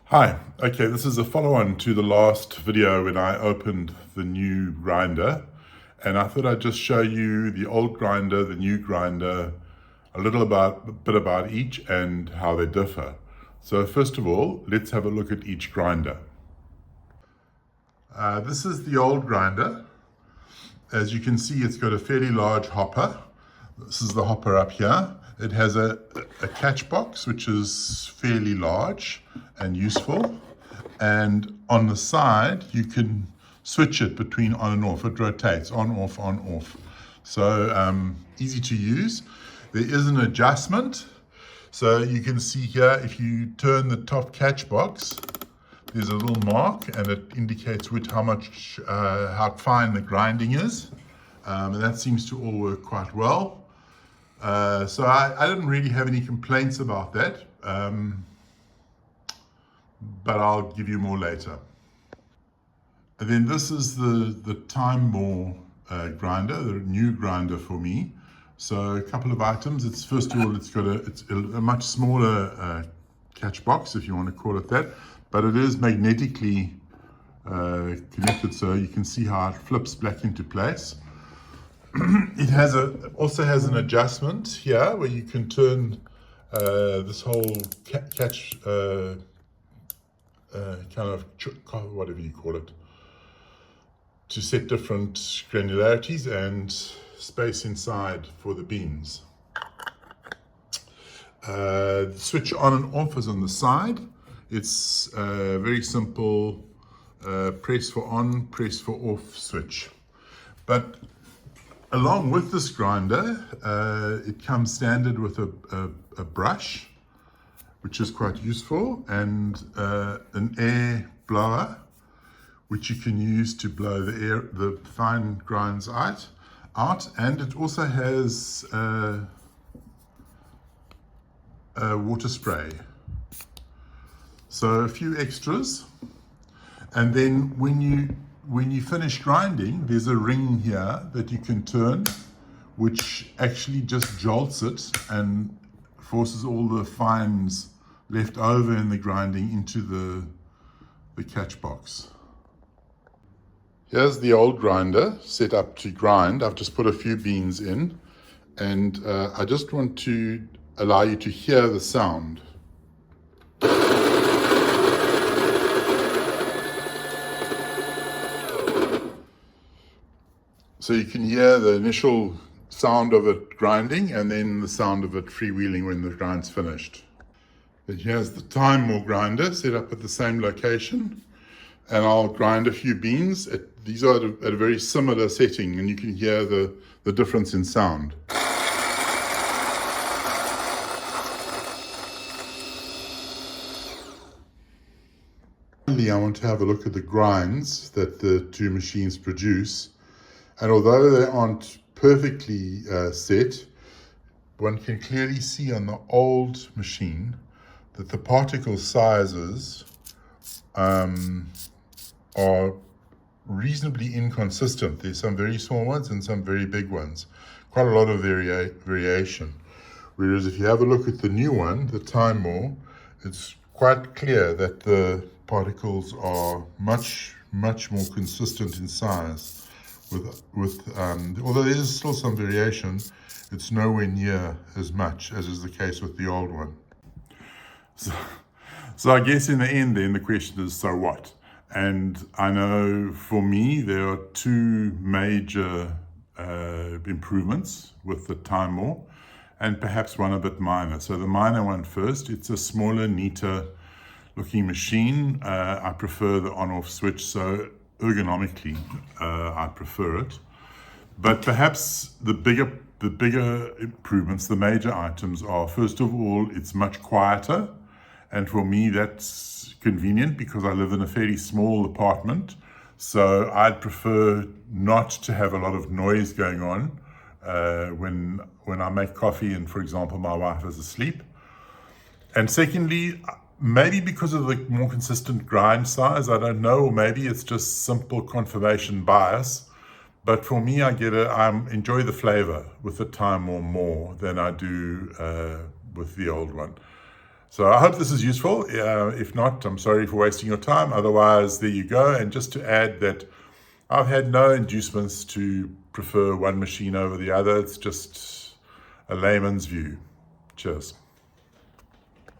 Hi, okay, this is a follow-on to the last video when I opened the new grinder, and I thought I'd just show you the old grinder, the new grinder, a bit about each and how they differ. So first of all, let's have a look at each grinder. This is the old grinder. As you can see, it's got a fairly large hopper. This is the hopper up here. It has a catch box, which is fairly large and useful. And on the side, you can switch it between on and off. It rotates on, off, on, off. So easy to use. There is an adjustment. So you can see here, if you turn the top catch box, there's a little mark and it indicates how fine the grinding is. And that seems to all work quite well. So I didn't really have any complaints about that, but I'll give you more later. And then this is the TimeMore grinder, the new grinder for me. So a couple of items. It's first of all, it's a much smaller catch box, if you want to call it that, but it is magnetically connected, so you can see how it flips back into place. It also has an adjustment here where you can turn this whole catch whatever you call it, to set different granularities and space inside for the beans. The switch on and off is on the side. It's a very simple press for on, press for off switch. But along with this grinder, it comes standard with a brush, which is quite useful, and an air blower, which you can use to blow the fine grinds out. And it also has a water spray. So a few extras. And then when you finish grinding, there's a ring here that you can turn, which actually just jolts it and forces all the fines left over in the grinding into the catch box. Here's the old grinder set up to grind. I've just put a few beans in, and I just want to allow you to hear the sound. So you can hear the initial sound of it grinding and then the sound of it freewheeling when the grind's finished. Then here's the TimeMore grinder set up at the same location, and I'll grind a few beans. These are at a very similar setting, and you can hear the difference in sound. Finally, I want to have a look at the grinds that the two machines produce. And although they aren't perfectly set, one can clearly see on the old machine that the particle sizes are reasonably inconsistent. There's some very small ones and some very big ones. Quite a lot of variation. Whereas if you have a look at the new one, the TimeMore, it's quite clear that the particles are much more consistent in size. Although there is still some variation, it's nowhere near as much as is the case with the old one. So I guess in the end then the question is, so what? And I know for me there are two major improvements with the TimeMore, and perhaps one a bit minor. So the minor one first, it's a smaller, neater looking machine. I prefer the on-off switch, so ergonomically I prefer it. But perhaps the bigger improvements, the major items are, first of all, it's much quieter. And for me, that's convenient because I live in a fairly small apartment. So I'd prefer not to have a lot of noise going on when I make coffee and, for example, my wife is asleep. And secondly, maybe because of the more consistent grind size, I don't know, or maybe it's just simple confirmation bias. But for me, I enjoy the flavor with the TimeMore more than I do with the old one. So I hope this is useful. If not, I'm sorry for wasting your time. Otherwise, there you go. And just to add that I've had no inducements to prefer one machine over the other. It's just a layman's view. Cheers.